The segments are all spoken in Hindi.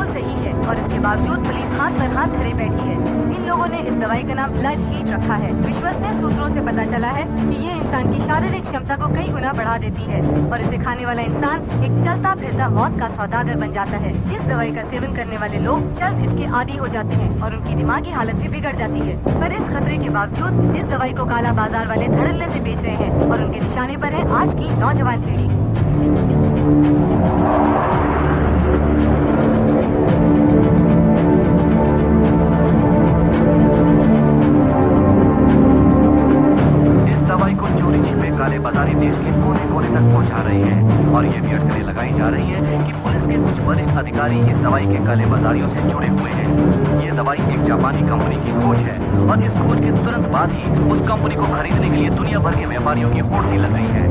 बिल्कुल सही है और इसके बावजूद पुलिस हाथ पर हाथ धरे बैठी है। इन लोगों ने इस दवाई का नाम ब्लड हीट रखा है। विश्वसनीय सूत्रों से पता चला है कि ये इंसान की शारीरिक क्षमता को कई गुना बढ़ा देती है और इसे खाने वाला इंसान एक चलता फिरता मौत का सौदागर बन जाता है। इस दवाई का सेवन करने वाले लोग जल्द इसके आदी हो जाते हैं और उनकी दिमागी हालत भी बिगड़ जाती है। पर इस खतरे के बावजूद इस दवाई को काला बाजार वाले धड़ल्ले से बेच रहे हैं और उनके निशाने पर है आज की नौजवान पीढ़ी। काले बाजारी देश के कोने कोने तक पहुंचा रही है और ये भी अटकलें लगाई जा रही है कि पुलिस के कुछ वरिष्ठ अधिकारी इस दवाई के काले बाजारियों से जुड़े हुए हैं। ये दवाई एक जापानी कंपनी की खोज है और इस खोज के तुरंत बाद ही उस कंपनी को खरीदने के लिए दुनिया भर के व्यापारियों की होड़ सी लग गई है।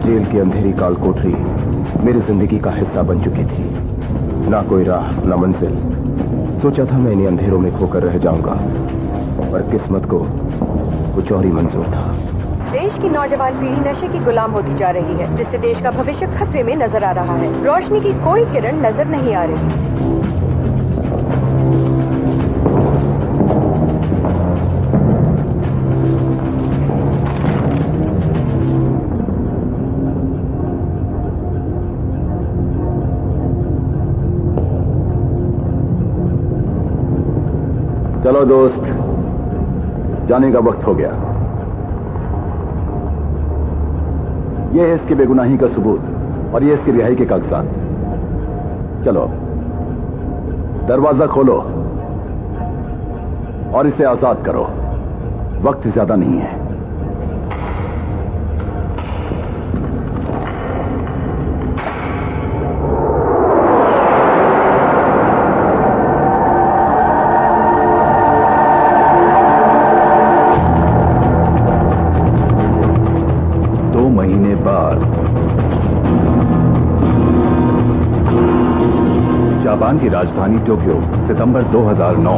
जेल की अंधेरी काल कोठरी मेरी जिंदगी का हिस्सा बन चुकी थी। ना कोई राह, ना मंजिल। सोचा था मैं इन्हीं अंधेरों में खोकर रह जाऊंगा, पर किस्मत को कुछ और ही मंजूर था। देश की नौजवान पीढ़ी नशे की गुलाम होती जा रही है, जिससे देश का भविष्य खतरे में नजर आ रहा है। रोशनी की कोई किरण नजर नहीं आ रही। चलो दोस्त, जाने का वक्त हो गया। यह है इसकी बेगुनाही का सबूत और यह इसकी रिहाई के कागजात। चलो दरवाजा खोलो और इसे आजाद करो। वक्त ज्यादा नहीं है। जापान की राजधानी टोक्यो, सितंबर 2009।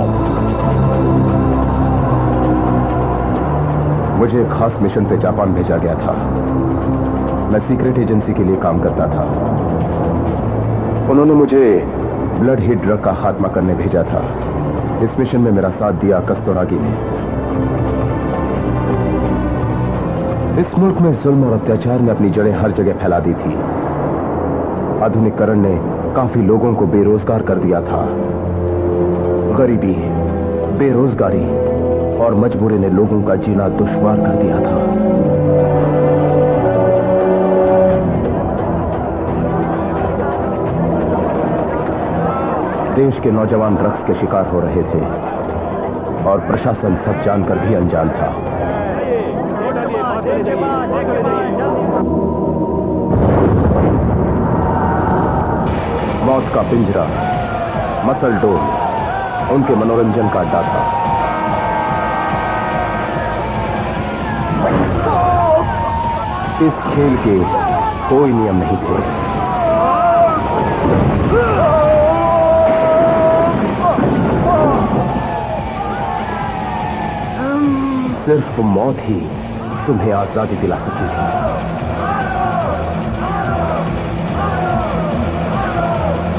मुझे एक खास मिशन पे जापान भेजा गया था। मैं सीक्रेट एजेंसी के लिए काम करता था। उन्होंने मुझे ब्लड हीट ड्रग का खात्मा करने भेजा था। इस मिशन में मेरा साथ दिया कस्तूरागी ने। इस मुल्क में जुल्म और अत्याचार ने अपनी जड़ें हर जगह फैला दी थी। आधुनिकीकरण ने काफी लोगों को बेरोजगार कर दिया था। गरीबी, बेरोजगारी और मजबूरी ने लोगों का जीना दुश्वार कर दिया था। देश के नौजवान ड्रग्स के शिकार हो रहे थे और प्रशासन सब जानकर भी अनजान था। मौत का पिंजरा, मसल डोल उनके मनोरंजन का अड्डा था। इस खेल के कोई नियम नहीं थे। सिर्फ मौत ही तुम्हें आजादी दिला सकती थी।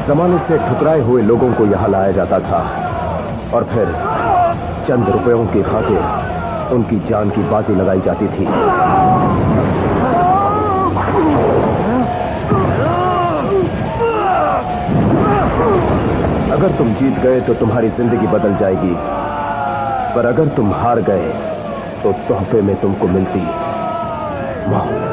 जमाने से ठुकराए हुए लोगों को यहां लाया जाता था और फिर चंद रुपयों की खातिर उनकी जान की बाजी लगाई जाती थी। अगर तुम जीत गए तो तुम्हारी जिंदगी बदल जाएगी, पर अगर तुम हार गए तो तोहफे में तुमको मिलती मौत।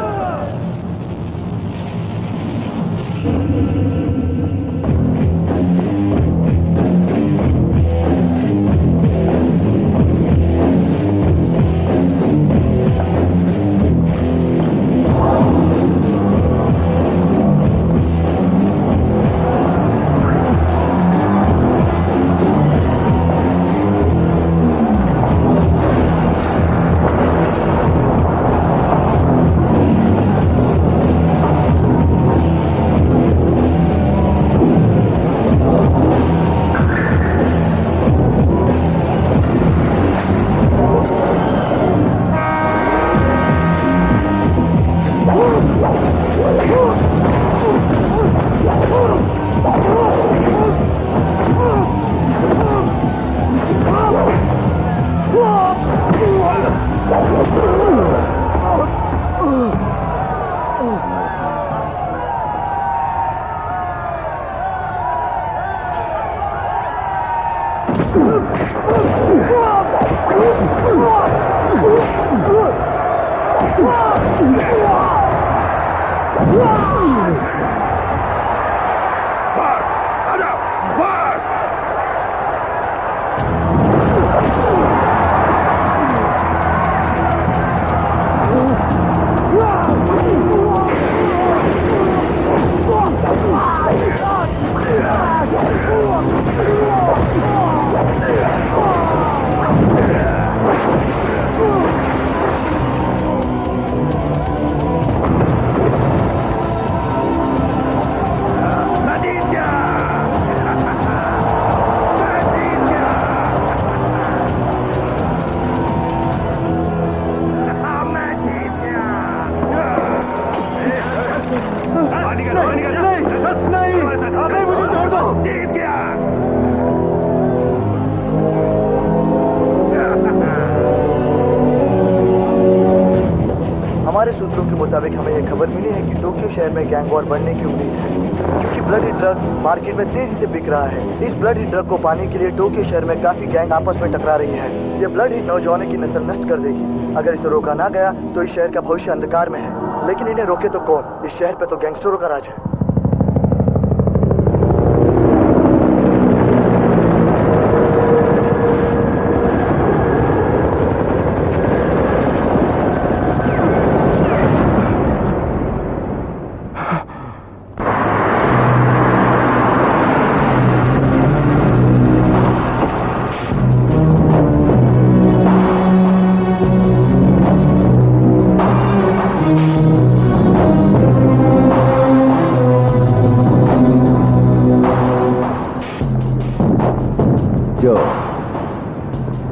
हमारे सूत्रों के मुताबिक हमें यह खबर मिली है कि टोक्यो शहर में गैंग वॉर बढ़ने की उम्मीद है, क्योंकि ब्लडी ड्रग मार्केट में तेजी से बिक रहा है। इस ब्लडी ड्रग को पाने के लिए टोक्यो शहर में काफी गैंग आपस में टकरा रही है। यह ब्लडी नौजवानों की नस्ल नष्ट कर देगी। अगर इसे रोका ना गया तो इस शहर का भविष्य अंधकार में है। लेकिन इन्हें रोके तो कौन? इस शहर पे तो गैंगस्टरों का राज है।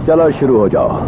चलो शुरू हो जाओ।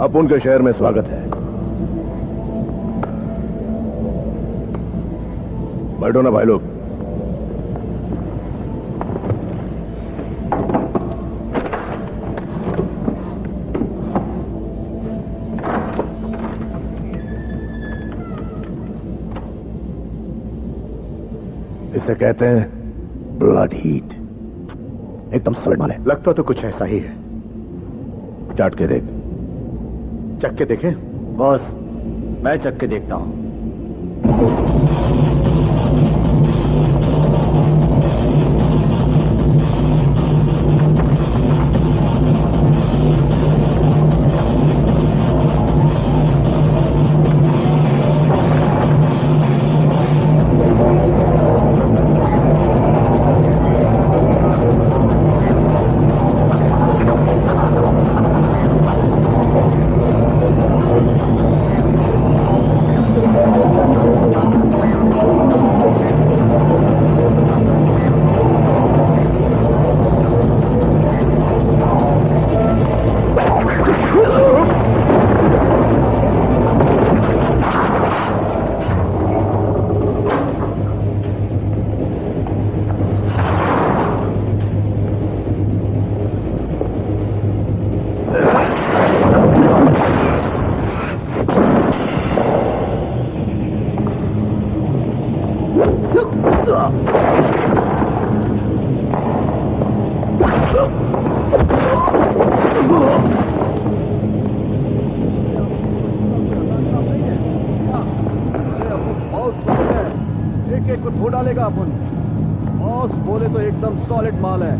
अब उनके शहर में स्वागत है। बैठो ना भाई लोग। इसे कहते हैं ब्लड हीट। एकदम सॉलिड माल है। लगता तो कुछ ऐसा ही है। चाट के देख। चख के देखें? बॉस, मैं चख के देखता हूं। एक को धो डालेगा अपन। बॉस बोले तो एकदम सॉलिड माल है।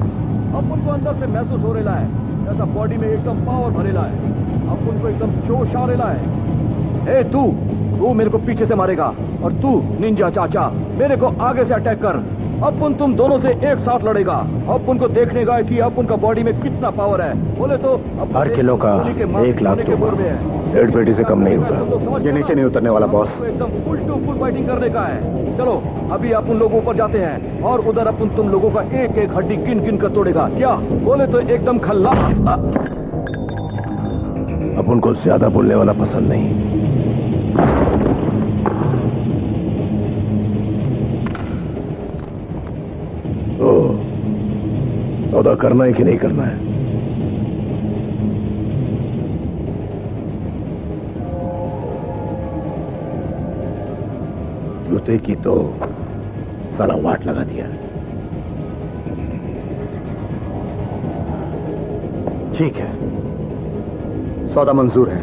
अपन को अंदर से महसूस हो रहा है ऐसा बॉडी में एकदम पावर भरेला है। अपन को एकदम जोश आ रहा है। ए तू मेरे को पीछे से मारेगा और तू निंजा चाचा मेरे को आगे से अटैक कर। अपन तुम दोनों से एक साथ लड़ेगा। अपन को देखने का कि अपन का बॉडी में कितना पावर है। बोले तो हर किलो का 1 लाख तो 1.5 पेटी से कम नहीं होगा। ये नीचे नहीं उतरने वाला बॉस। एकदम फुल टू फुल फाइटिंग करने का है। चलो अभी अपन लोग ऊपर जाते हैं और उधर अपन तुम लोगों का एक एक हड्डी गिन गिन कर तोड़ेगा। क्या बोले तो एकदम खल्लास। अपन को ज्यादा बोलने वाला पसंद नहीं। सौदा करना है कि नहीं करना है? जूते की तो साला वाट लगा दिया। ठीक है, सौदा मंजूर है।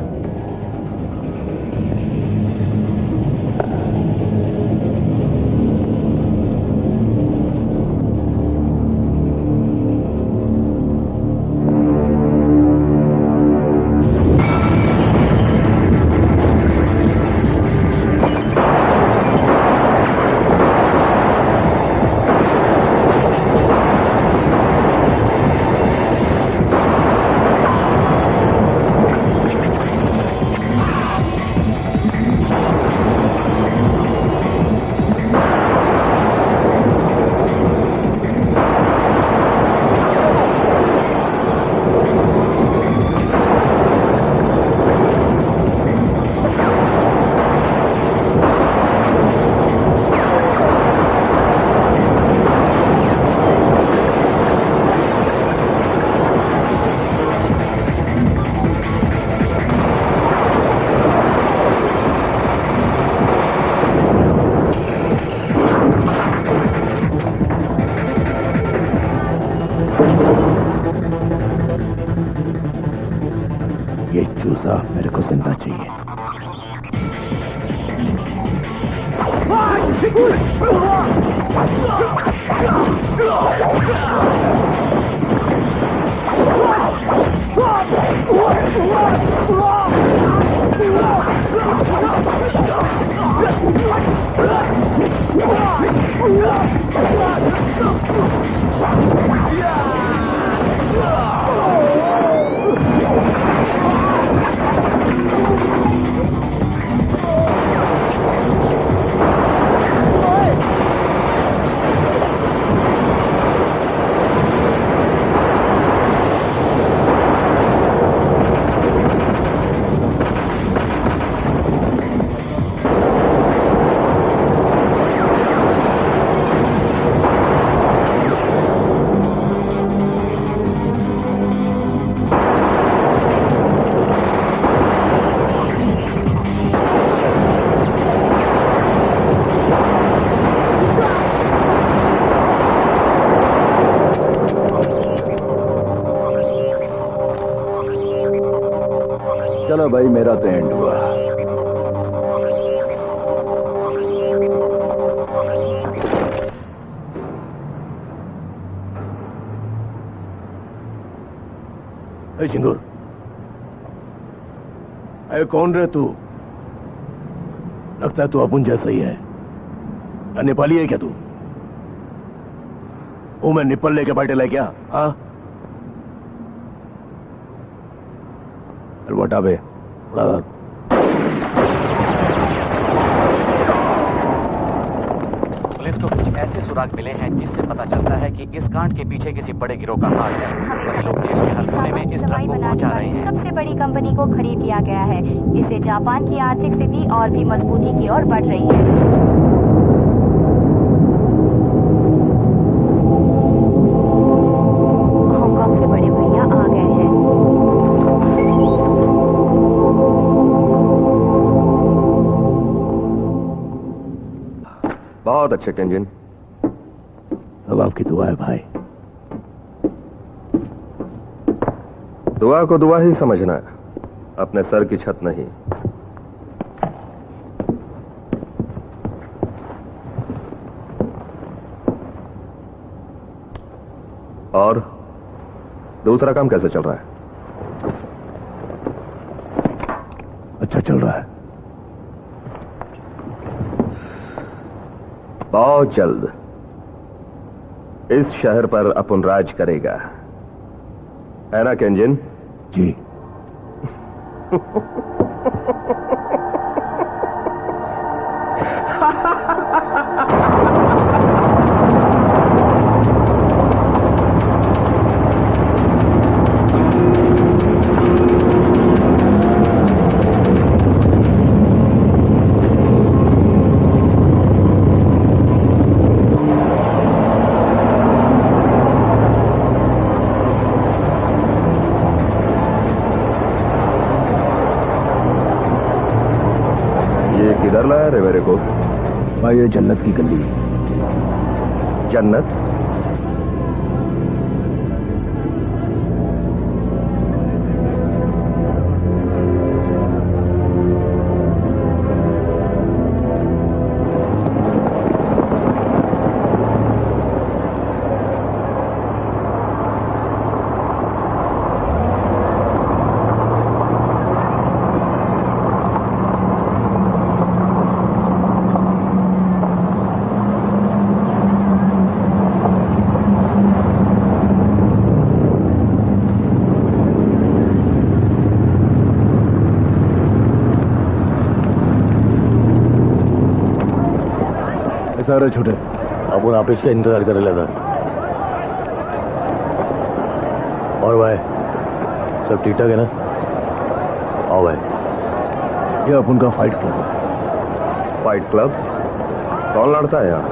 ये चूसा मेरे को जिंदा चाहिए। चलो भाई, मेरा तो एंड हुआ। चिंगूर, अरे कौन रे तू? लगता है तू अपुन जैसा ही है। नेपाली है क्या तू? वो मैं निपल लेके बैठे ला क्या? हाँ, वटा बे। पुलिस को कुछ ऐसे सुराग मिले हैं जिससे पता चलता है कि इस कांड के पीछे किसी बड़े गिरोह का हाथ है। वही लोग देश के हर कोने में इस ड्रग को पहुंचा रहे हैं। सबसे बड़ी कंपनी को खरीद लिया गया है। इससे जापान की आर्थिक स्थिति और भी मजबूती की ओर बढ़ रही है। हांगकांग से बड़े भैया आ गए हैं। बहुत अच्छे केंजिन, सब आपकी दुआ है भाई। दुआ को दुआ ही समझना है, अपने सर की छत नहीं। और दूसरा काम कैसे चल रहा है? अच्छा चल रहा है। बहुत जल्द इस शहर पर अपन राज करेगा, है ना केंजिन? जी। किधर लाया रे मेरे को? भाई ये जन्नत की गली। जन्नत? सारे छोटे अपन ऑफिस का इंतजार करे लगा। और भाई सब ठीक ठाक है ना? आओ भाई, ये अपन का फाइट क्लब है। Fight club? कौन लड़ता है यहाँ?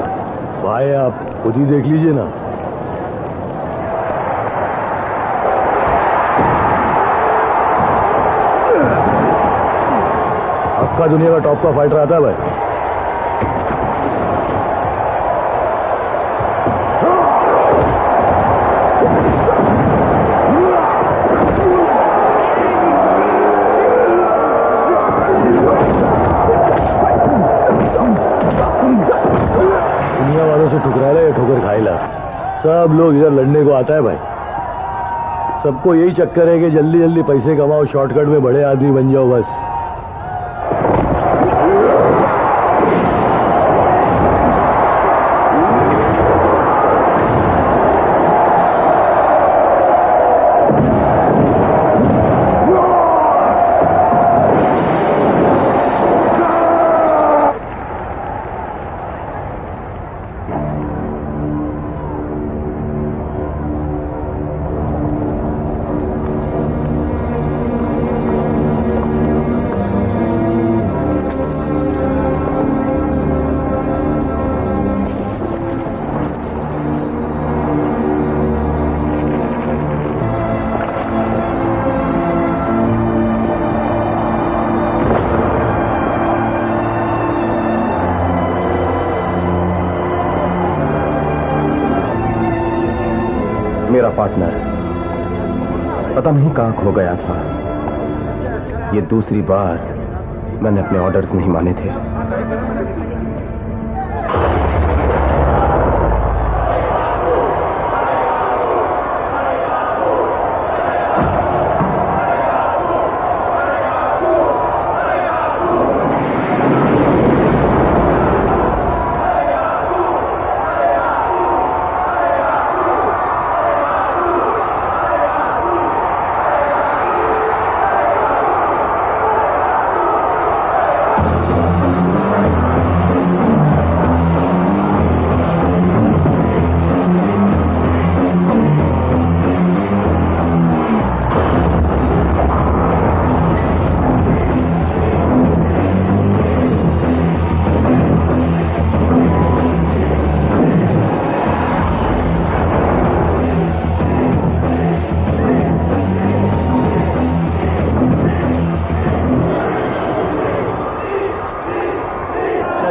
भाई आप खुद ही देख लीजिए ना। आपका दुनिया का टॉप का फाइटर आता है भाई। सब लोग इधर लड़ने को आता है भाई। सबको यही चक्कर है कि जल्दी जल्दी पैसे कमाओ, शॉर्टकट में बड़े आदमी बन जाओ बस। मेरा पार्टनर पता नहीं कहां खो गया था। ये दूसरी बार मैंने अपने ऑर्डर्स नहीं माने थे।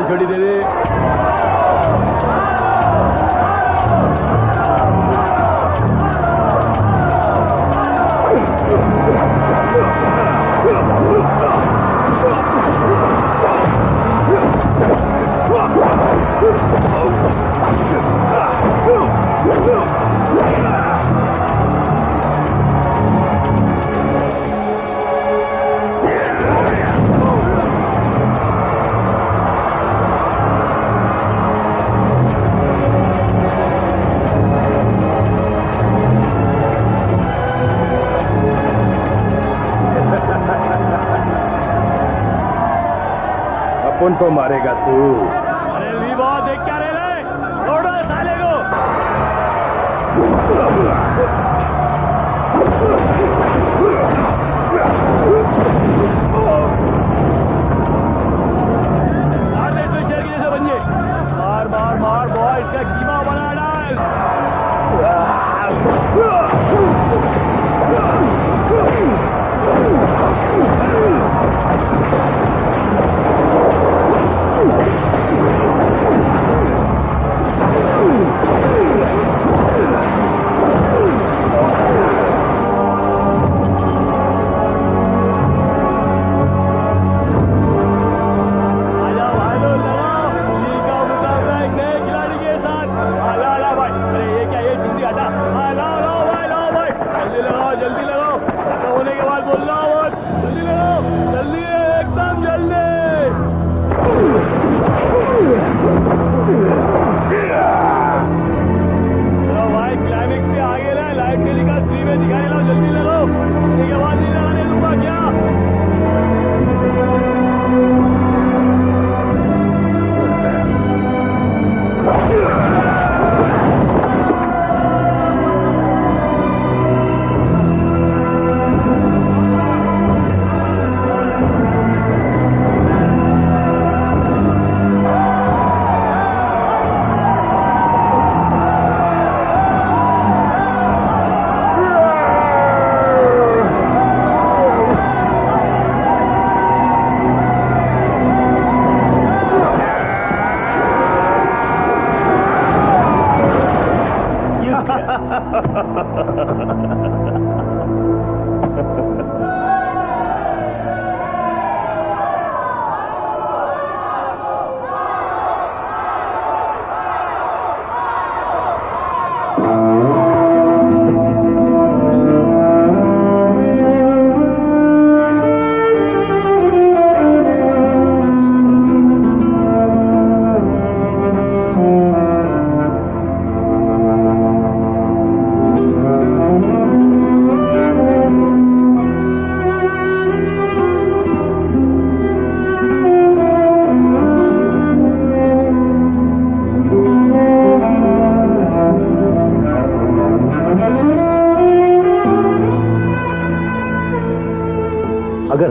छोटी दे दे। अपन तो मारेगा तू। अरे वीवो देख क्या रहे छोड़ो साले को। मार दे तो शेर की जैसे बन गए। मार मार मार बॉय, इसका कीमा बना डाल।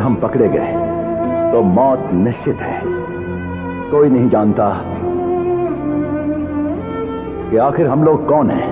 हम पकड़े गए तो मौत निश्चित है। कोई नहीं जानता कि आखिर हम लोग कौन हैं।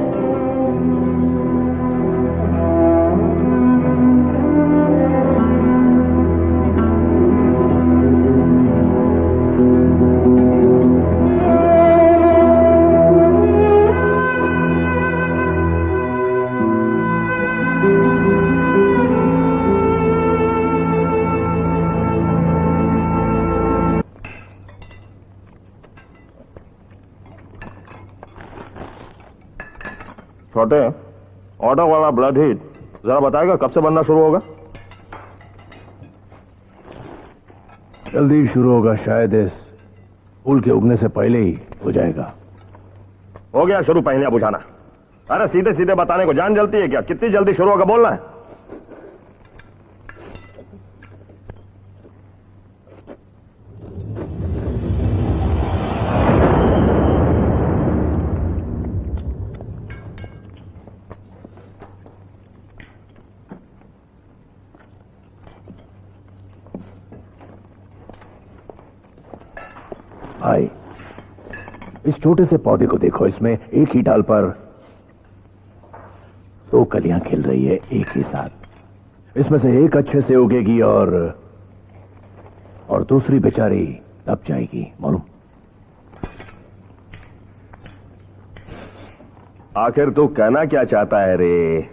छोटे, ऑटो वाला ब्लड हीट जरा बताएगा कब से बनना शुरू होगा? जल्दी शुरू होगा, शायद इस फूल के उगने से पहले ही हो जाएगा। हो गया शुरू, पहले बुझाना। अरे सीधे सीधे बताने को जान जलती है क्या? कितनी जल्दी शुरू होगा बोलना है। भाई, इस छोटे से पौधे को देखो, इसमें एक ही डाल पर 2 कलियां खिल रही है एक ही साथ। इसमें से एक अच्छे से उगेगी और दूसरी बेचारी दब जाएगी। मालूम? आखिर तू कहना क्या चाहता है रे?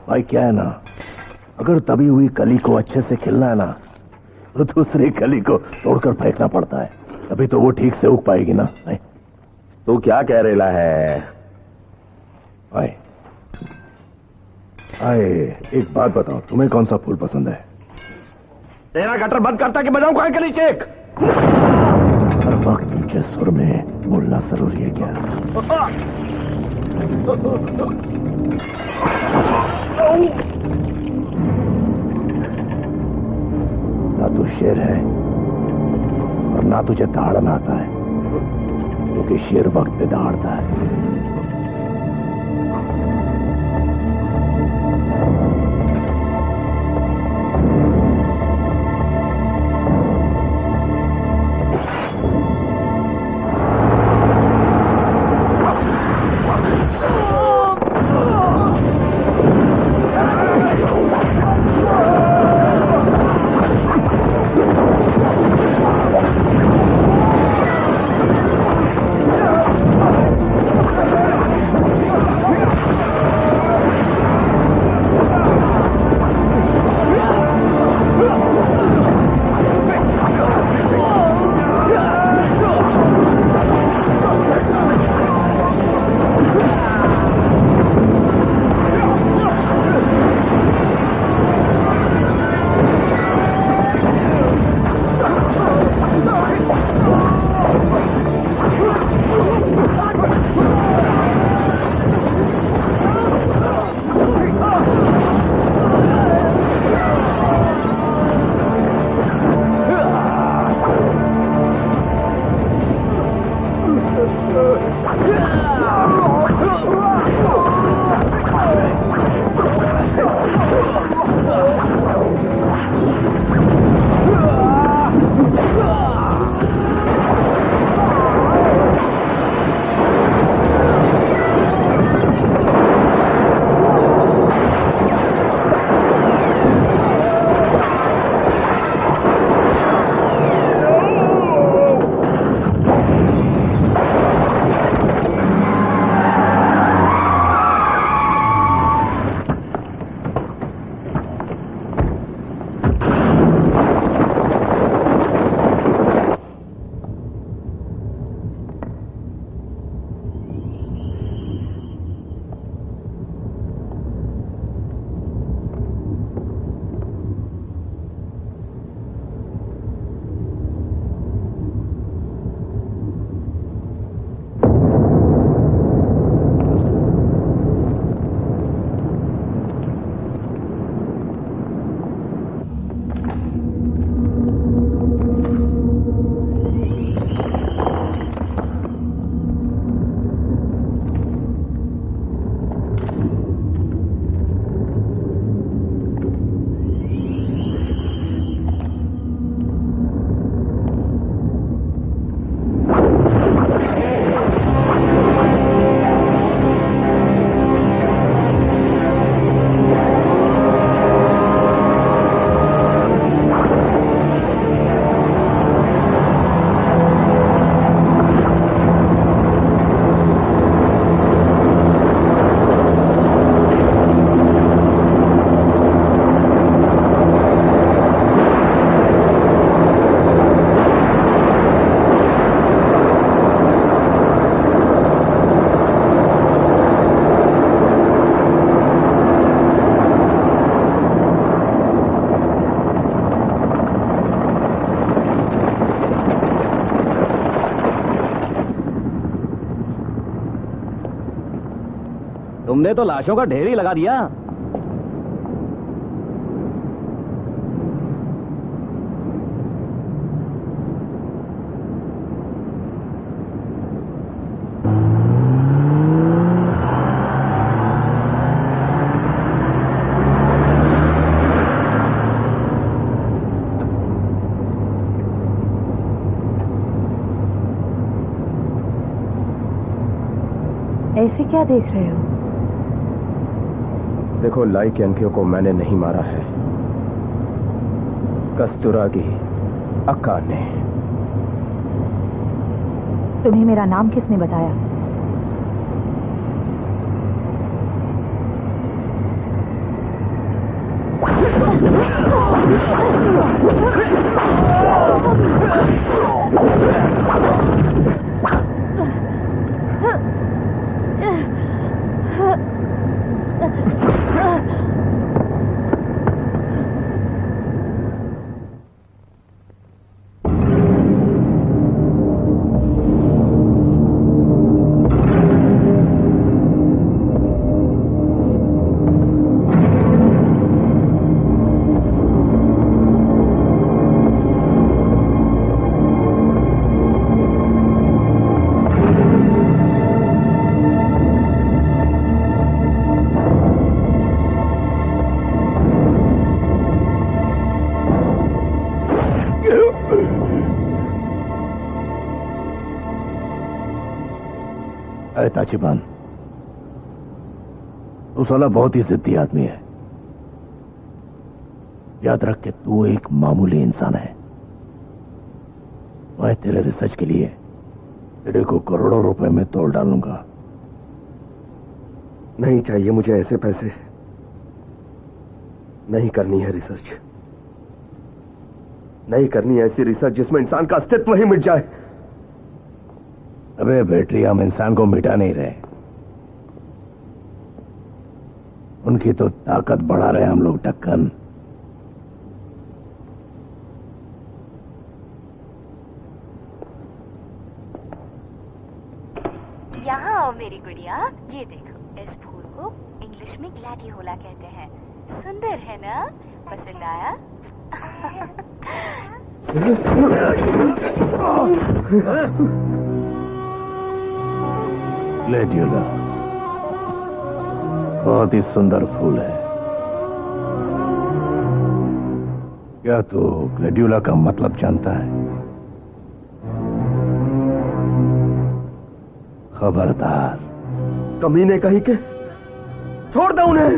भाई क्या है ना, अगर दबी हुई कली को अच्छे से खिलना है ना, तो दूसरी कली को तोड़कर फेंकना पड़ता है, तभी तो वो ठीक से उग पाएगी ना। नहीं? तू क्या कह रहा है? भाई एक बात बताओ, तुम्हें कौन सा फूल पसंद है? तेरा गटर बंद करता कि बजाऊं कोई कली चेक? हर वक्त ऊंचे सुर में बोलना जरूरी है क्या? ना तू शेर है और ना तुझे दहाड़ना आता है, क्योंकि शेर वक्त पे दहाड़ता है। तुमने तो लाशों का ढेर ही लगा दिया। ऐसे क्या देख रहे हो? देखो, लाई की अंकियों को मैंने नहीं मारा है, कस्तूरा की अक्का ने। तुम्हें मेरा नाम किसने बताया? ताचिबान, तू साला बहुत ही जिद्दी आदमी है। याद रख के तू एक मामूली इंसान है। मैं तेरे रिसर्च के लिए तेरे को करोड़ों रुपए में तोड़ डालूंगा। नहीं चाहिए मुझे ऐसे पैसे। नहीं करनी है रिसर्च, नहीं करनी ऐसी रिसर्च जिसमें इंसान का अस्तित्व ही मिट जाए। अबे बेटी, हम इंसान को मिटा नहीं रहे, उनकी तो ताकत बढ़ा रहे हम लोग। ढक्कन यहाँ आओ मेरी गुड़िया, ये देखो, इस फूल को इंग्लिश में ग्लैडियोला कहते हैं। सुंदर है ना? पसंद आया? ग्लैडियोला बहुत ही सुंदर फूल है। क्या तू ग्लैडियोला का मतलब जानता है? खबरदार, कमीने कहीं के, छोड़ दो उन्हें।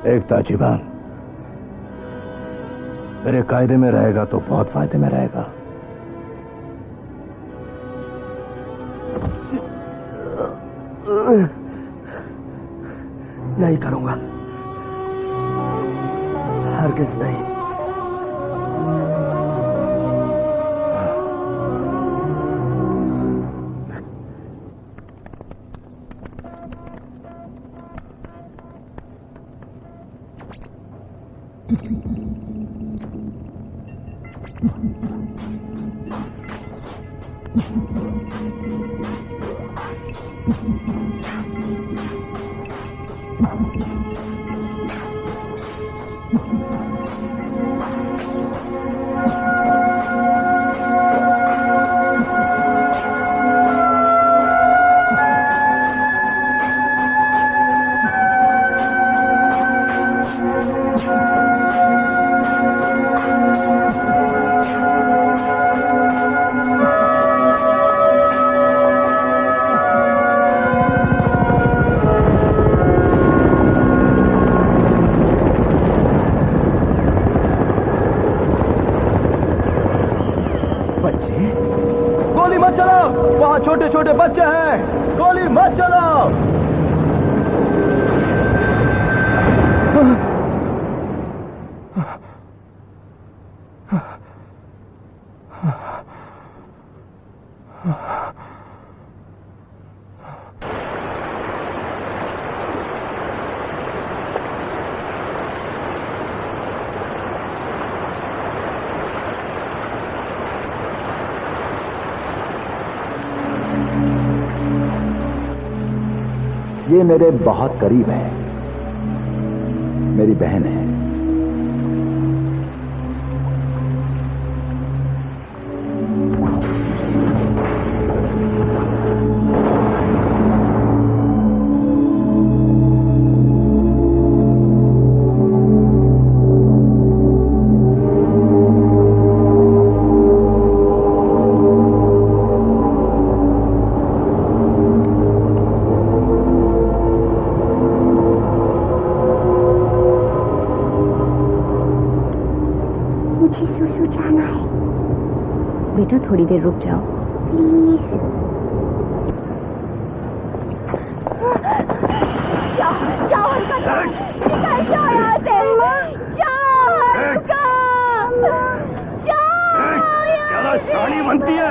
एक ताजिबान, मेरे कायदे में रहेगा तो बहुत फायदे में रहेगा। नहीं करूंगा, हरगिज नहीं। गोली मत चलाओ, वहां छोटे छोटे बच्चे हैं, गोली मत चलाओ। ये मेरे बहुत करीब है, मेरी बहन है। बेटा थोड़ी देर रुक जाओ प्लीज। जाओ जाओ निकल जाओ यहाँ से, जाओ क्या साड़ी बनती है?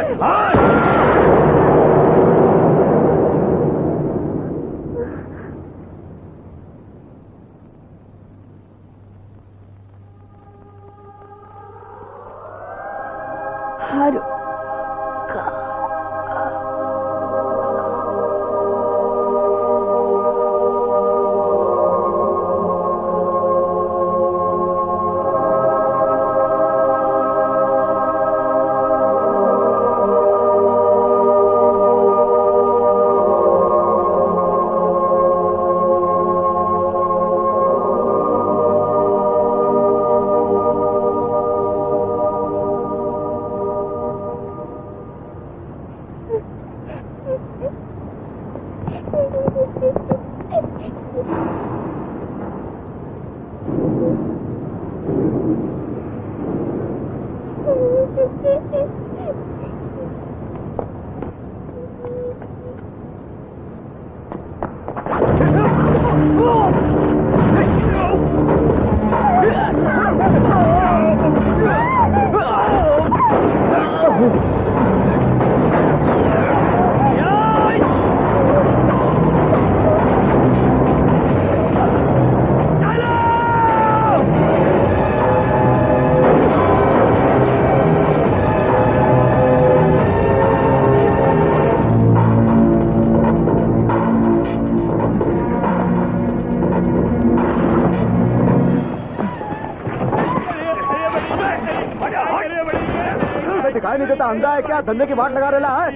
दिखाई नहीं देता, अंधा है क्या? धंधे की बाट लगा रहा है।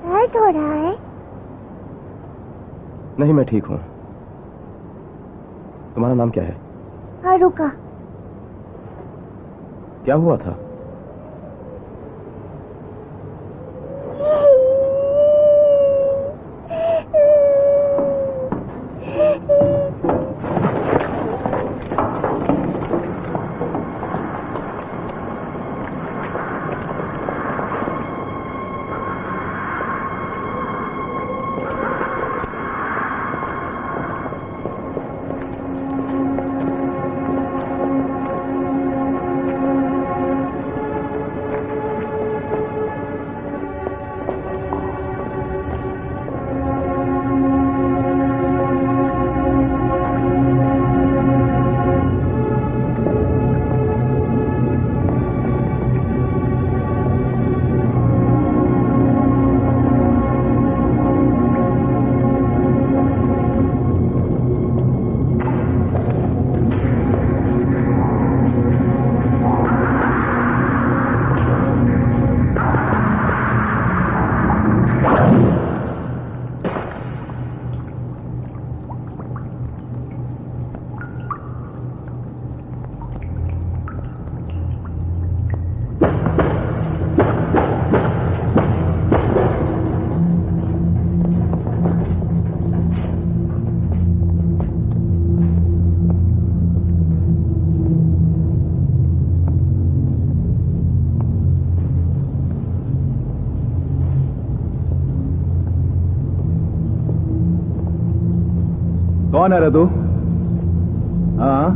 दर्द हो रहा है? नहीं, मैं ठीक हूं। तुम्हारा नाम क्या है? रुका। क्या हुआ था? कौन है रे तू? हाँ,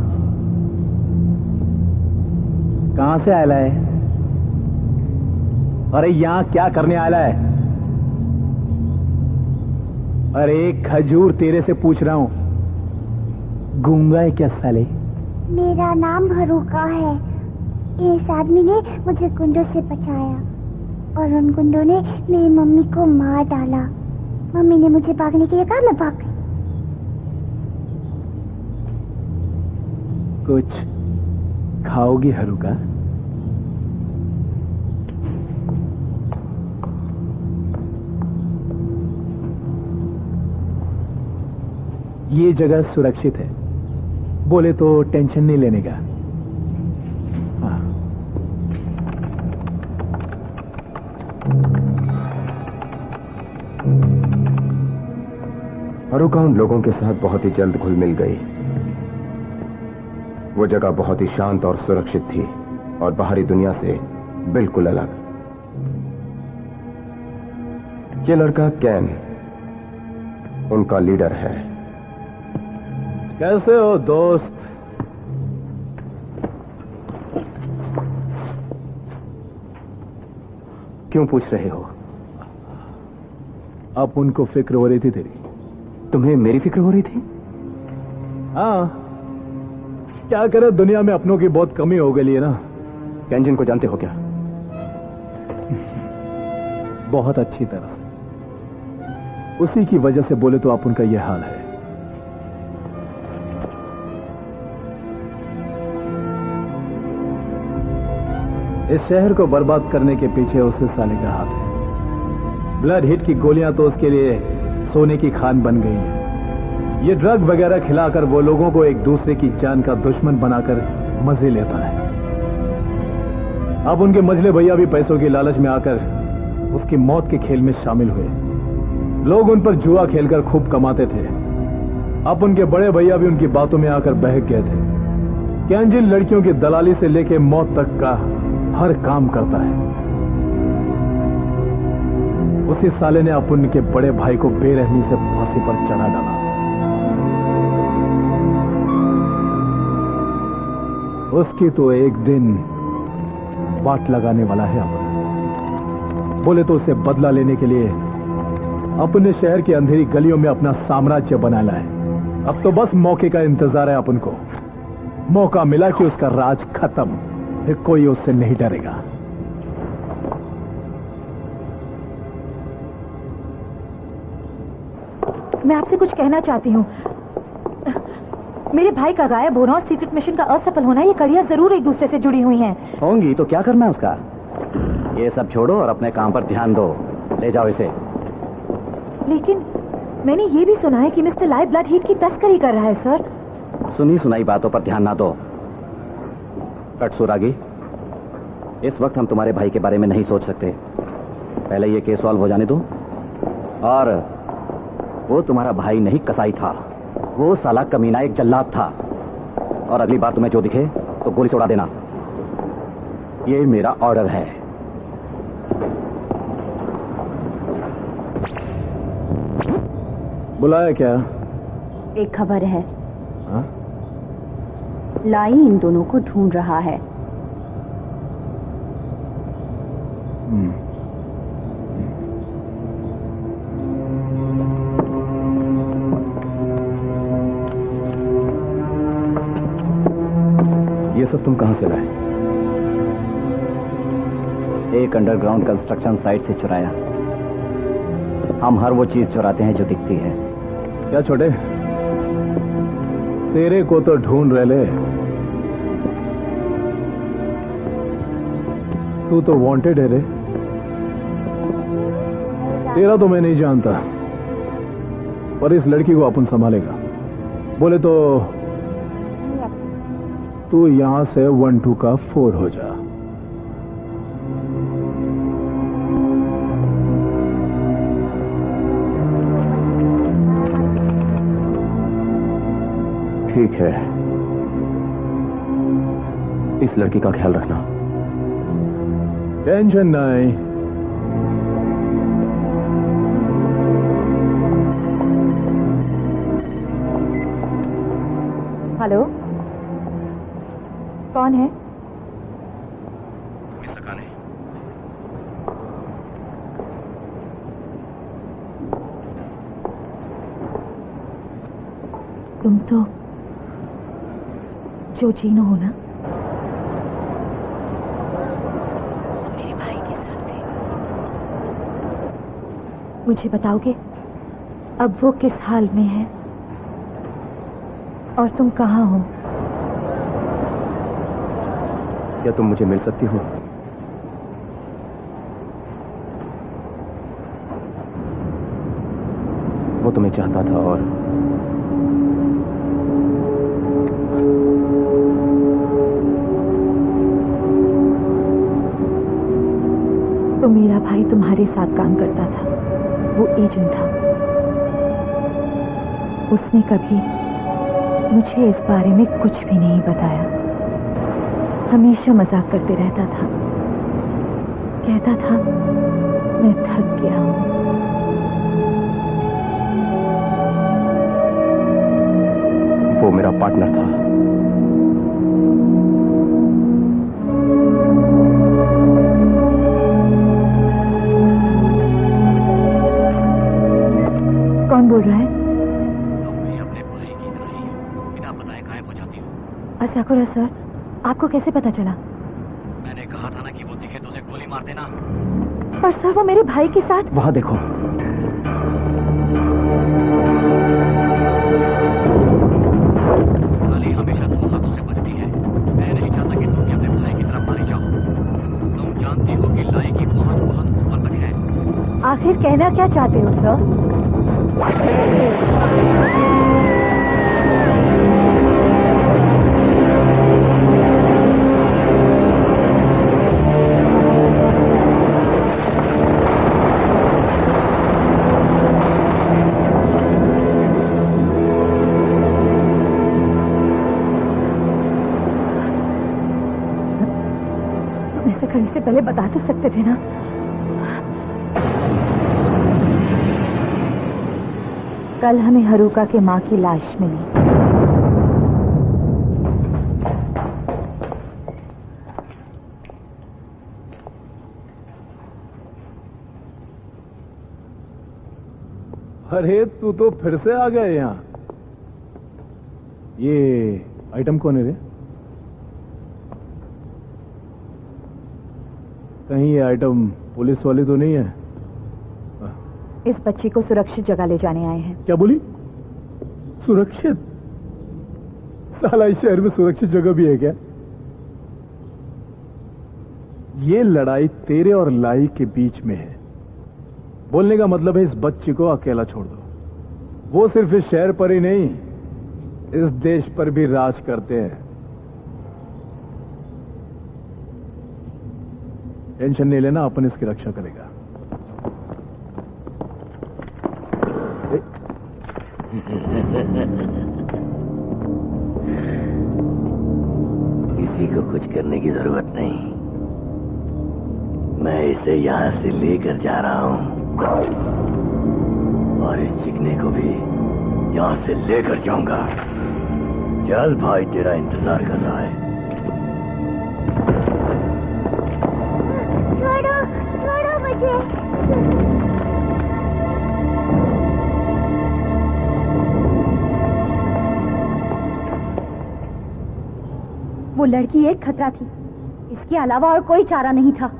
कहां से आया है? अरे यहाँ क्या करने आया है? अरे खजूर तेरे से पूछ रहा हूं, गूंगा है क्या साले? मेरा नाम हरूका है। इस आदमी ने मुझे गुंडों से बचाया और उन गुंडों ने मेरी मम्मी को मार डाला। मम्मी ने मुझे भागने के लिए कहा, मैं भाग गई। कुछ खाओगी हरूका? ये जगह सुरक्षित है, बोले तो टेंशन नहीं लेने का। हाँ। हरूका उन लोगों के साथ बहुत ही जल्द घुल मिल गई। वो जगह बहुत ही शांत और सुरक्षित थी और बाहरी दुनिया से बिल्कुल अलग। ये लड़का कैन उनका लीडर है। कैसे हो दोस्त? क्यों पूछ रहे हो? अब उनको फिक्र हो रही थी तेरी। तुम्हें मेरी फिक्र हो रही थी? हाँ, क्या करे, दुनिया में अपनों की बहुत कमी हो गई है ना। कैंजिन को जानते हो क्या? बहुत अच्छी तरह से। उसी की वजह से बोले तो आप उनका यह हाल है। इस शहर को बर्बाद करने के पीछे उससे साले का हाथ है। ब्लड हिट की गोलियां तो उसके लिए सोने की खान बन गई है। ये ड्रग वगैरह खिलाकर वो लोगों को एक दूसरे की जान का दुश्मन बनाकर मजे लेता है। अब उनके मझले भैया भी पैसों की लालच में आकर उसकी मौत के खेल में शामिल हुए। लोग उन पर जुआ खेलकर खूब कमाते थे। अब उनके बड़े भैया भी उनकी बातों में आकर बहक गए थे। कैंजिन लड़कियों की दलाली से लेकर मौत तक का हर काम करता है। उसी साले ने अपुन के बड़े भाई को बेरहमी से फांसी पर चढ़ा डाला। उसकी तो एक दिन वाट लगाने वाला है अपन। बोले तो उसे बदला लेने के लिए अपने शहर की अंधेरी गलियों में अपना साम्राज्य बनाना है। अब तो बस मौके का इंतजार है अपन को। मौका मिला कि उसका राज खत्म, फिर कोई उससे नहीं डरेगा। मैं आपसे कुछ कहना चाहती हूँ। मेरे भाई का गायब होना और सीक्रेट मिशन का असफल होना, ये कड़ियां जरूर एक दूसरे से जुड़ी हुई हैं। होंगी तो क्या करना है उसका? ये सब छोड़ो और अपने काम पर ध्यान दो। ले जाओ इसे। लेकिन मैंने ये भी सुना है कि मिस्टर लाइव ब्लड हीट की तस्करी कर रहा है सर। सुनी सुनाई बातों पर ध्यान ना दो। कटसुरागी, इस वक्त हम तुम्हारे भाई के बारे में नहीं सोच सकते। पहले ये केस सॉल्व हो जाने दो। और वो तुम्हारा भाई नहीं, कसाई था। वो साला कमीना एक जल्लाद था। और अगली बार तुम्हें जो दिखे तो गोली से उड़ा देना। ये मेरा ऑर्डर है। बुलाया क्या? एक खबर है। हाँ? लाई इन दोनों को ढूंढ रहा है। ये सब तुम कहां से लाए? एक अंडरग्राउंड कंस्ट्रक्शन साइट से चुराया। हम हर वो चीज चुराते हैं जो दिखती है। क्या छोटे, तेरे को तो ढूंढ रहे ले। तू तो वांटेड है रे। तेरा तो मैं नहीं जानता, पर इस लड़की को अपन संभालेगा। बोले तो तू यहां से 1-2 का 4 हो जा। ठीक है, इस लड़की का ख्याल रखना। टेंशन नहीं। हेलो, कौन है? मिस्टर काने, तुम तो जोजीनो हो ना? मेरे भाई के साथ थे। मुझे बताओगे अब वो किस हाल में है और तुम कहाँ हो? क्या तुम मुझे मिल सकती हो? वो तुम्हें चाहता था और तो मेरा भाई तुम्हारे साथ काम करता था, वो एजेंट था। उसने कभी मुझे इस बारे में कुछ भी नहीं बताया, हमेशा मजाक करते रहता था, कहता था मैं थक गया हूं। वो मेरा पार्टनर था। कौन बोल रहा है? तुम भी अपने भाई की तरह ही बिना बताए गायब हो जाती हो। असाकुरा सर, आपको कैसे पता चला? मैंने कहा था ना कि वो दिखे तो उसे गोली मार देना। पर सर वो मेरे भाई के साथ। वहां देखो। गाली हमेशा दो हाथों से बचती है। मैं नहीं चाहता कि तुम अपने भाई की तरफ मारी जाओ। तुम जानती हो कि लाई की बहुत बहुत ऊपर तक है। आखिर कहना क्या चाहते हो सर? ऐसे करने से पहले बता तो सकते थे ना। कल हमें हरुका के मां की लाश मिली। अरे तू तो फिर से आ गया यहाँ। ये आइटम कौन है रे? कहीं ये आइटम पुलिस वाली तो नहीं है? इस बच्ची को सुरक्षित जगह ले जाने आए हैं। क्या बोली? सुरक्षित? साला इस शहर में सुरक्षित जगह भी है क्या? ये लड़ाई तेरे और लाई के बीच में है। बोलने का मतलब है इस बच्ची को अकेला छोड़ दो। वो सिर्फ इस शहर पर ही नहीं, इस देश पर भी राज करते हैं। टेंशन नहीं लेना, अपन इसकी रक्षा करेगा। किसी को कुछ करने की जरूरत नहीं। मैं इसे यहां से लेकर जा रहा हूं और इस चिकने को भी यहां से लेकर जाऊंगा। चल भाई, तेरा इंतजार कर रहा है। छोड़ो छोड़ो मुझे। वो लड़की एक खतरा थी, इसके अलावा और कोई चारा नहीं था।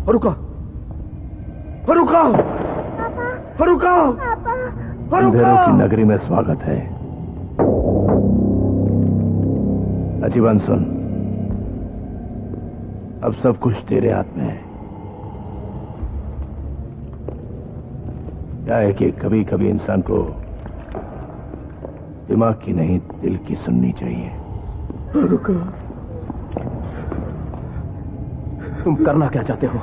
फरुका, फरुका, फरुका, अंधेरों की नगरी में स्वागत है। अजीवन सुन, अब सब कुछ तेरे हाथ में है। क्या है कि कभी कभी इंसान को दिमाग की नहीं, दिल की सुननी चाहिए। फरुका, तुम करना क्या चाहते हो?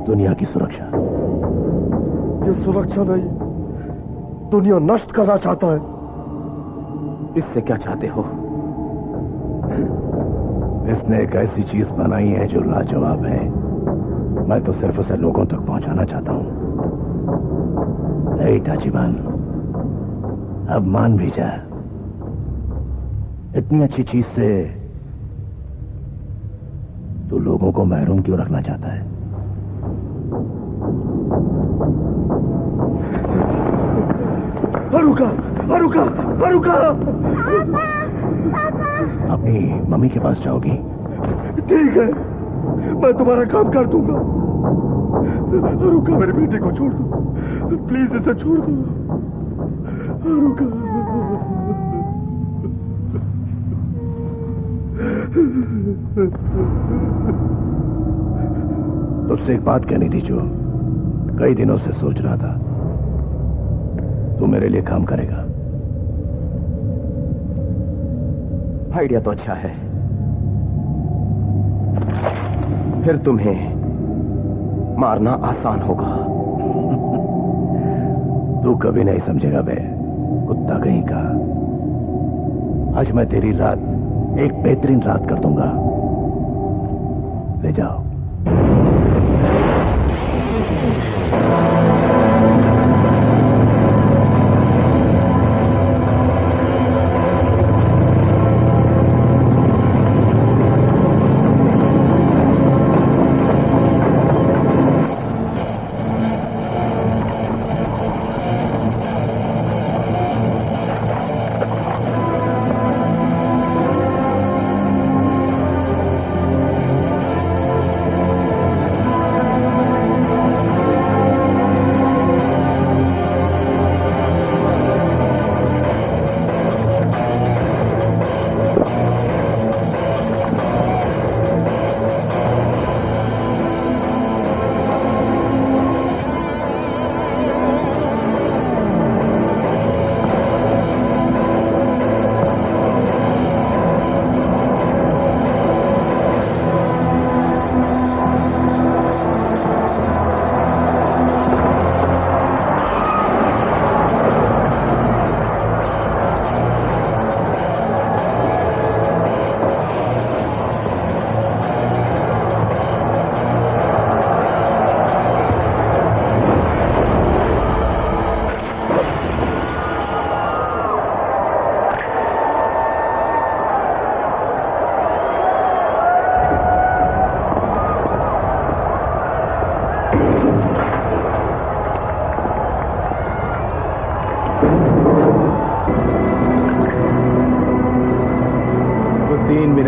दुनिया की सुरक्षा। ये सुरक्षा नहीं, दुनिया नष्ट करना चाहता है। इससे क्या चाहते हो? इसने एक ऐसी चीज बनाई है जो लाजवाब है। मैं तो सिर्फ उसे लोगों तक पहुंचाना चाहता हूं। ताजिबान, अब मान भी जा, इतनी अच्छी चीज से तू लोगों को महरूम क्यों रखना चाहता है? हरुका, हरुका, हरुका! अपनी मम्मी के पास जाओगी? ठीक है, मैं तुम्हारा काम कर दूंगा। हरुका, मेरी बेटी को छोड़ दो, प्लीज इसे छोड़ दो। हरुका। तुझसे एक बात कहनी थी जो कई दिनों से सोच रहा था। तू मेरे लिए काम करेगा? आइडिया तो अच्छा है, फिर तुम्हें मारना आसान होगा। तू कभी नहीं समझेगा बे, कुत्ता कहीं का। आज मैं तेरी रात एक बेहतरीन रात कर दूंगा। ले जाओ।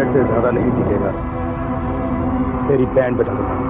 से ज्यादा नहीं टिकेगा। तेरी बैंड बजा दूंगा।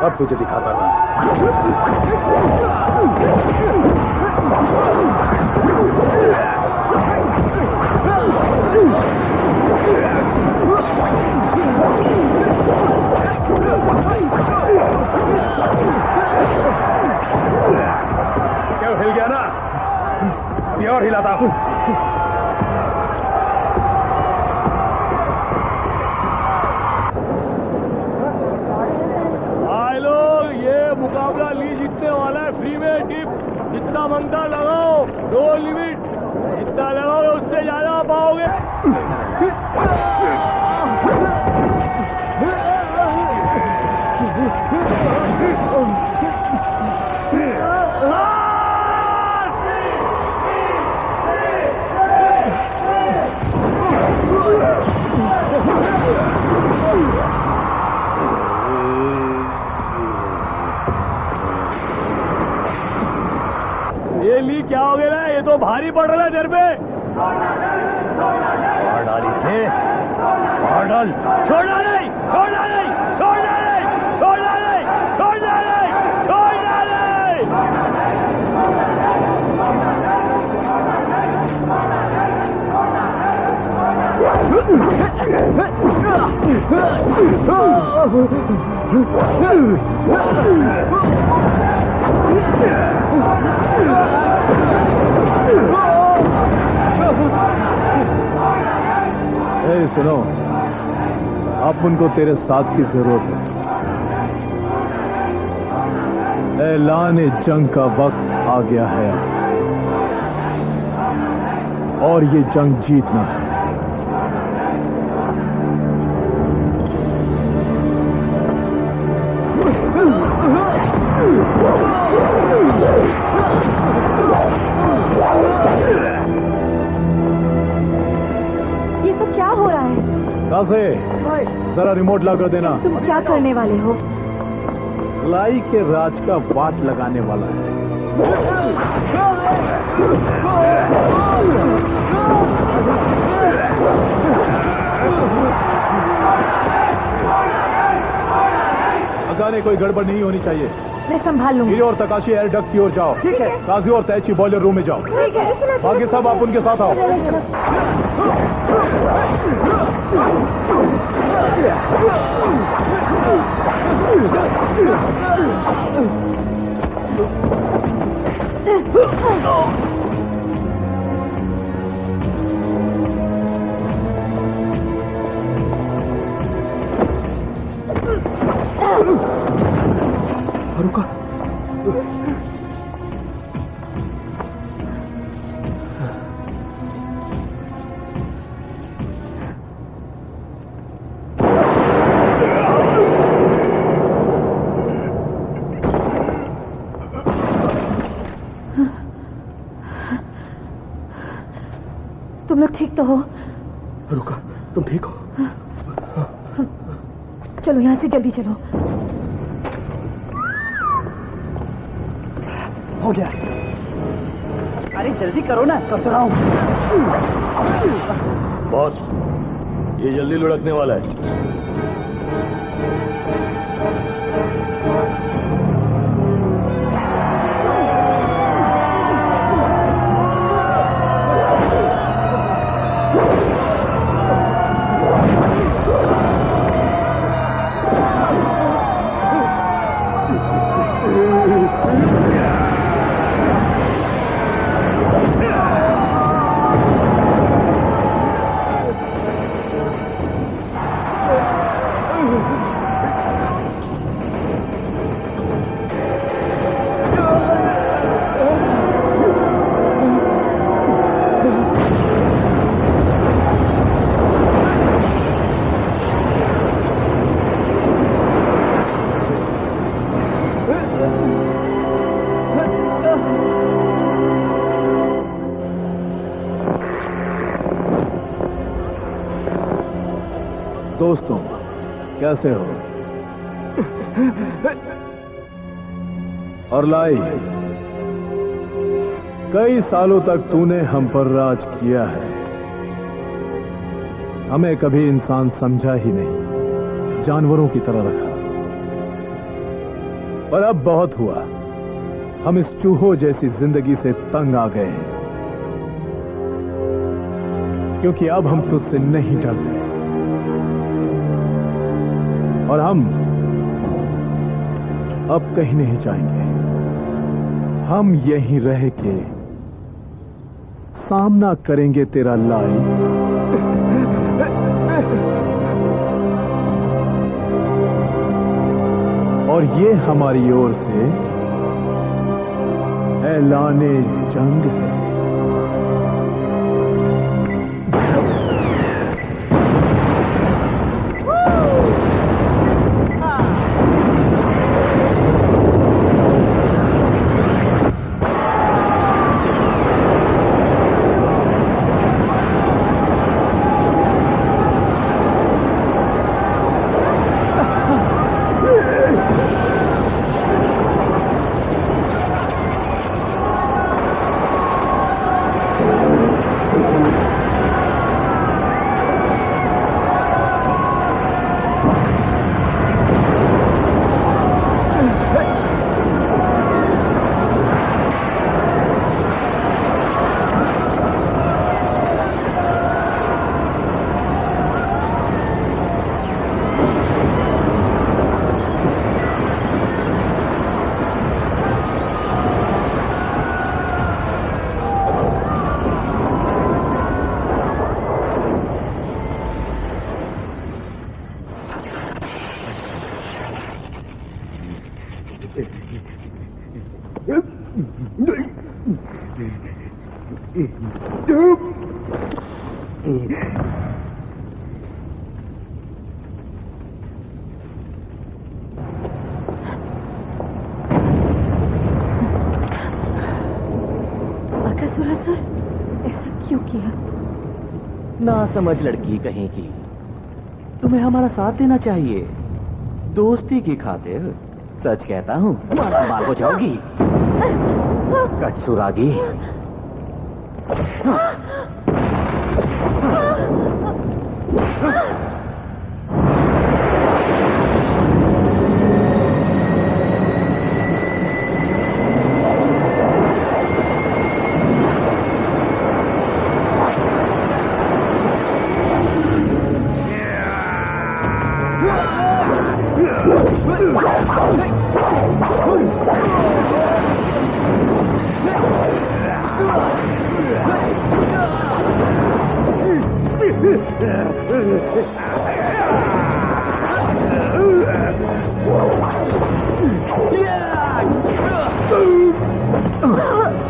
अब तुझे दिखाता रहा। क्यों हिल गया ना? अभी और हिलाता हूं। मुकाबला ली जीतने वाला है। फ्री में टिप जितना मंगता लगाओ, नो लिमिट। जितना लगाओगे उससे ज्यादा पाओगे। ये ली क्या हो गया? ये तो भारी पड़ रहा है तेरे पे। मार डाल इसे, मार डाल। छोड़ना नहीं, छोड़ना नहीं, छोड़ना नहीं, छोड़ना नहीं, छोड़ना नहीं, छोड़ना सुनो, अब उनको तेरे साथ की जरूरत है। ऐलान जंग का वक्त आ गया है और ये जंग जीतना है। ये सब क्या हो रहा है? कासे, जरा रिमोट ला कर देना। तुम क्या करने वाले हो? लाई के राज का वाट लगाने वाला है। लगाने कोई गड़बड़ नहीं होनी चाहिए। मैं संभाल लूंगी। हीरो और तकाशी एयर डक्ट की ओर जाओ। ठीक है। काजी और तैची बॉयलर रूम में जाओ। ठीक है। बाकी सब आप उनके साथ आओ। रुका। तुम लोग ठीक तो हो? रुका, तुम ठीक हो? चलो यहाँ से जल्दी चलो। हो गया। अरे जल्दी करो ना, कर तो रहा हूं। बॉस, ये जल्दी लुढ़कने वाला है। दोस्तों, कैसे हो? और लाई, कई सालों तक तूने हम पर राज किया है। हमें कभी इंसान समझा ही नहीं। जानवरों की तरह रखा। पर अब बहुत हुआ, हम इस चूहों जैसी जिंदगी से तंग आ गए हैं, क्योंकि अब हम तुझसे नहीं डरते और हम अब कहीं नहीं जाएंगे। हम यहीं रह के सामना करेंगे तेरा लाई। और ये हमारी ओर से ऐलाने जंग है। बकासुरा सर, ऐसा क्यों किया? ना समझ लड़की कहीं की, तुम्हें हमारा साथ देना चाहिए, दोस्ती की खातिर। सच कहता हूँ, मारा मार हो जाओगी। कटसुरागी।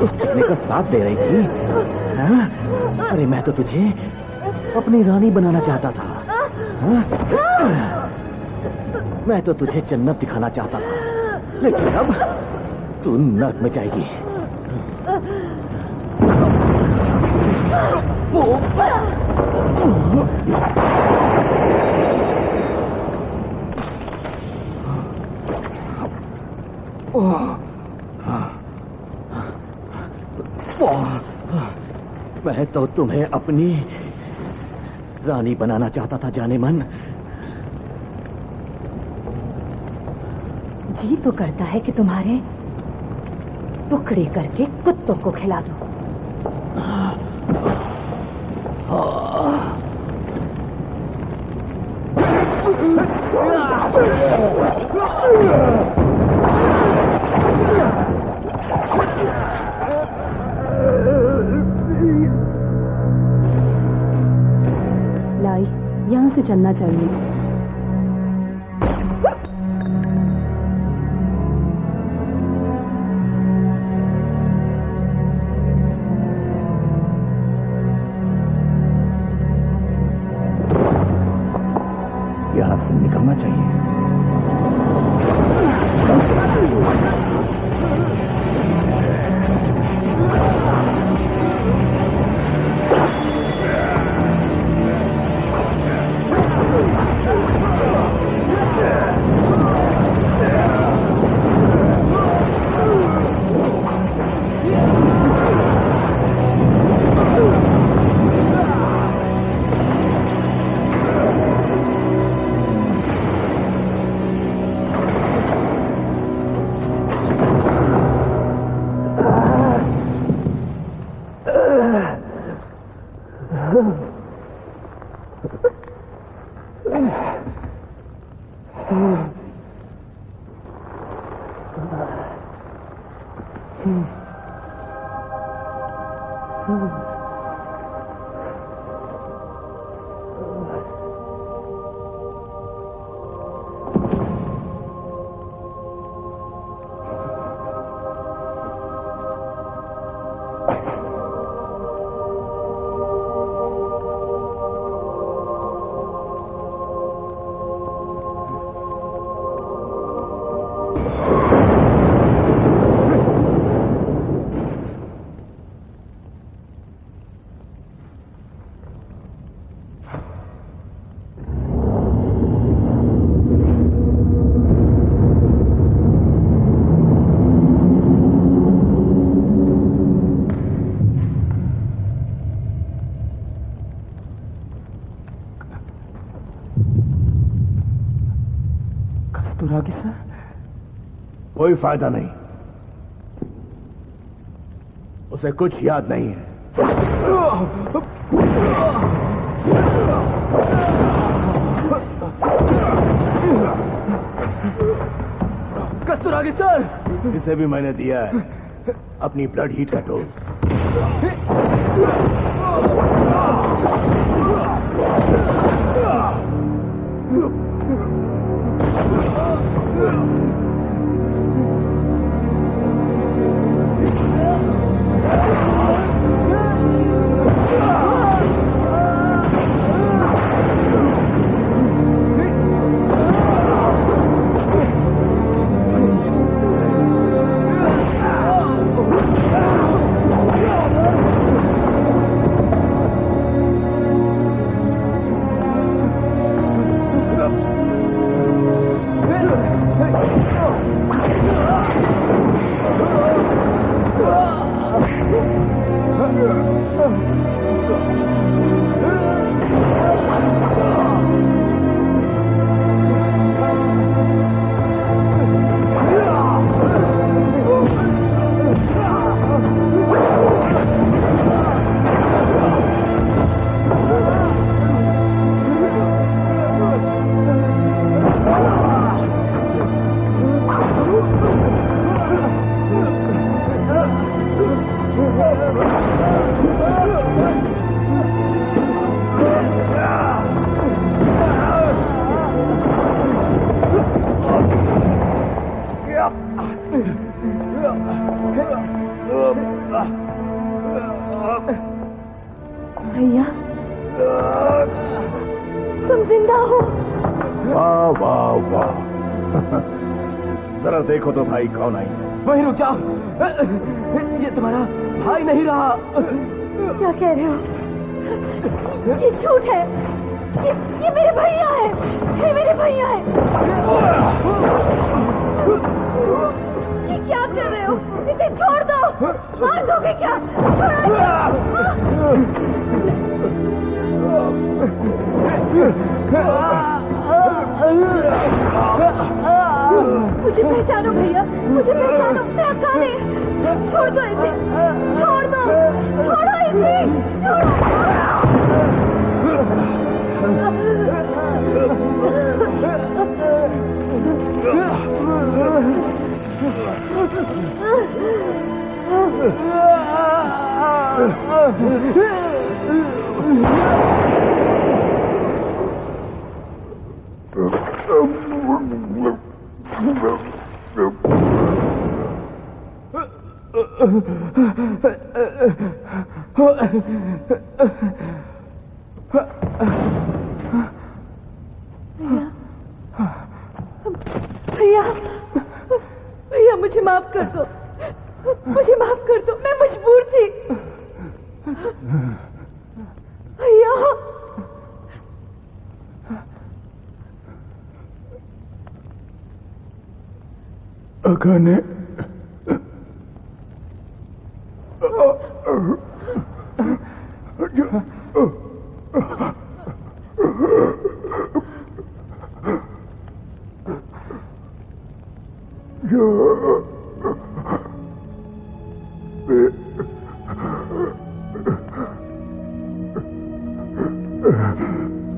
उस टकने का साथ दे रही थी, हाँ? अरे मैं तो तुझे अपनी रानी बनाना चाहता था, हाँ? मैं तो तुझे जन्नत दिखाना चाहता था, लेकिन अब तू नर्क में जाएगी। मैं तो तुम्हें अपनी रानी बनाना चाहता था जाने मन। जी तो करता है कि तुम्हारे टुकड़े करके कुत्तों को खिला दो। लाई, यहाँ से चलना चाहिए। यहाँ से निकलना चाहिए। कस्तूरागी सर, कोई फायदा नहीं, उसे कुछ याद नहीं है। कस्तूरागी सर, इसे भी मैंने दिया है अपनी ब्लड हीट का डोज। भैया, तुम जिंदा हो? वाह वाह वाह। जरा देखो तो भाई कौन आई है। वहीं रुक जाओ, ये तुम्हारा भाई नहीं रहा। क्या कह रहे हो? ये झूठ है। ये मेरे भैया है, ये मेरे भैया है। ये क्या कर रहे हो? इसे छोड़ दो, मार दोगे क्या? मुझे पहचानो भैया, मुझे पहचानो। मैं अकाले, छोड़ दो इसे, छोड़ दो, छोड़ो इसे, भैया, भैया मुझे माफ कर दो, मुझे माफ कर दो, मैं मजबूर थी भैया। अकाने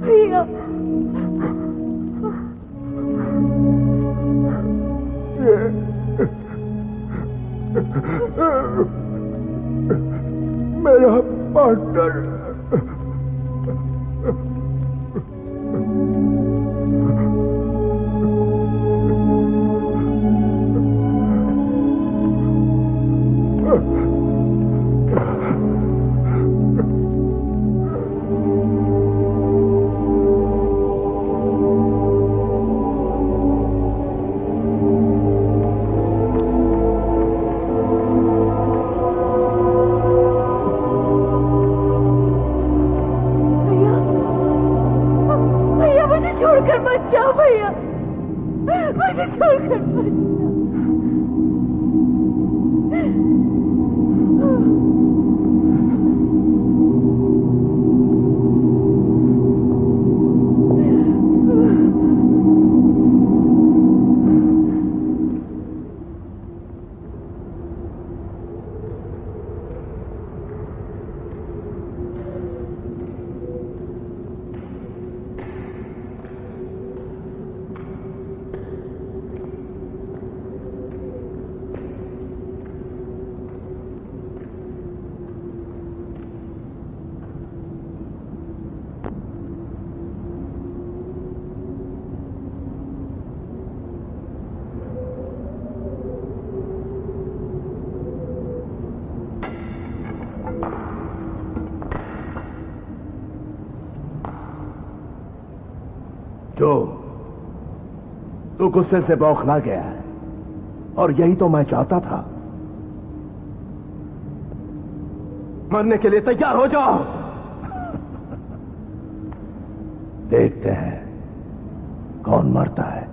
भैया पार्टनर। छोड़कर मत जाओ भैया, मुझे छोड़कर मत जाओ। जो तू गुस्से से बौखला गया है, और यही तो मैं चाहता था। मरने के लिए तैयार हो जाओ। देखते हैं कौन मरता है।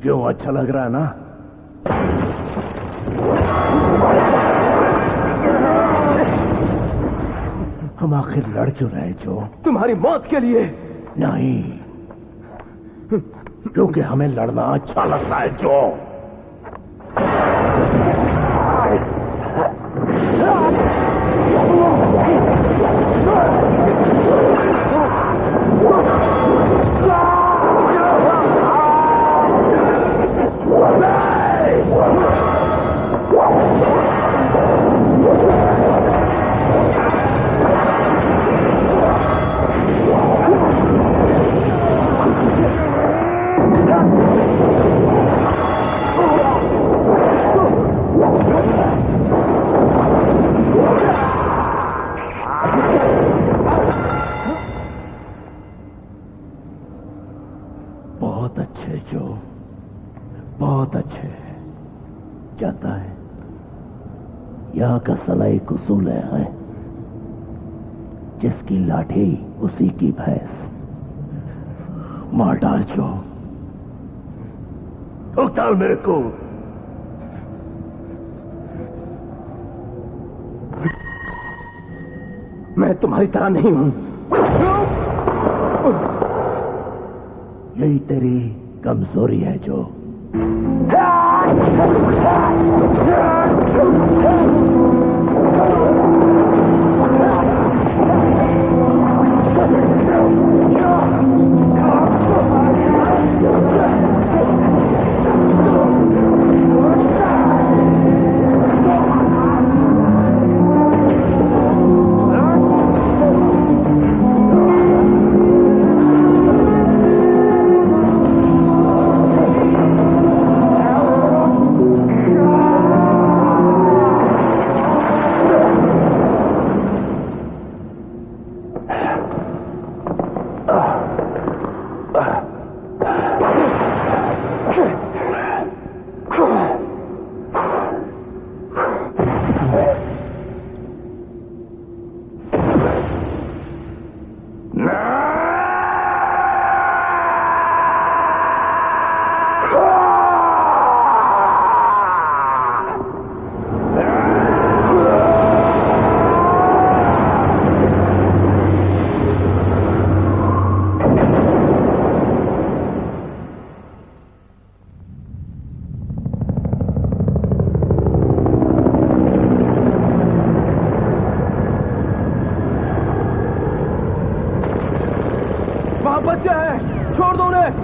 क्यों, अच्छा लग रहा है ना? हम आखिर लड़ क्यों रहे जो? तुम्हारी मौत के लिए नहीं, क्योंकि हमें लड़ना अच्छा लगता है जो। बहुत अच्छे जो, बहुत अच्छे। जाता है यहाँ का सलाई कुसूल है, जिसकी लाठी उसी की भैंस। मार डाल जो, ठोक डाल मेरे को। मैं तुम्हारी तरह नहीं हूं। यही तेरी कमजोरी है जो।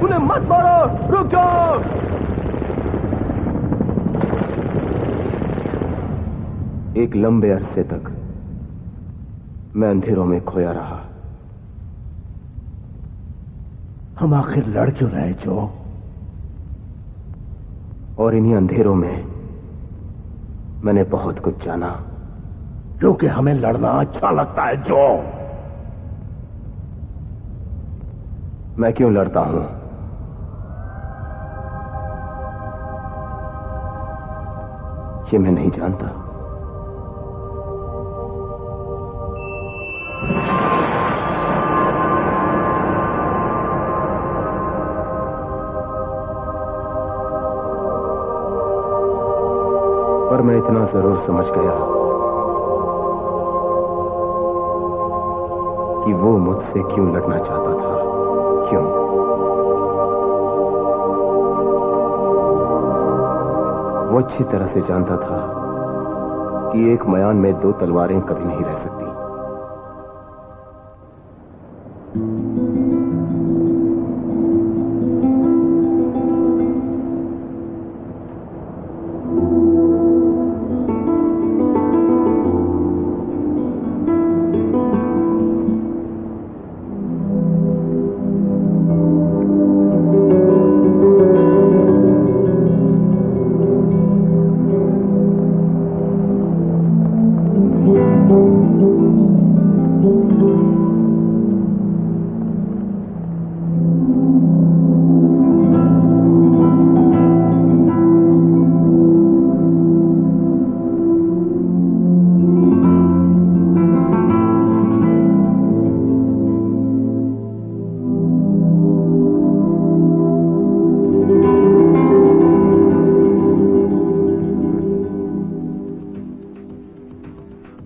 उन्हें मत मारो, रुक जाओ। एक लंबे अरसे तक मैं अंधेरों में खोया रहा। हम आखिर लड़ क्यों रहे जो? और इन्हीं अंधेरों में मैंने बहुत कुछ जाना। क्योंकि हमें लड़ना अच्छा लगता है जो। मैं क्यों लड़ता हूं? ये मैं नहीं जानता। पर मैं इतना जरूर समझ गया कि वो मुझसे क्यों लड़ना चाहता था। क्यों? वो अच्छी तरह से जानता था कि एक मयान में दो तलवारें कभी नहीं रह सकती।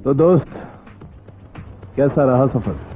तो दोस्त, कैसा रहा सफर?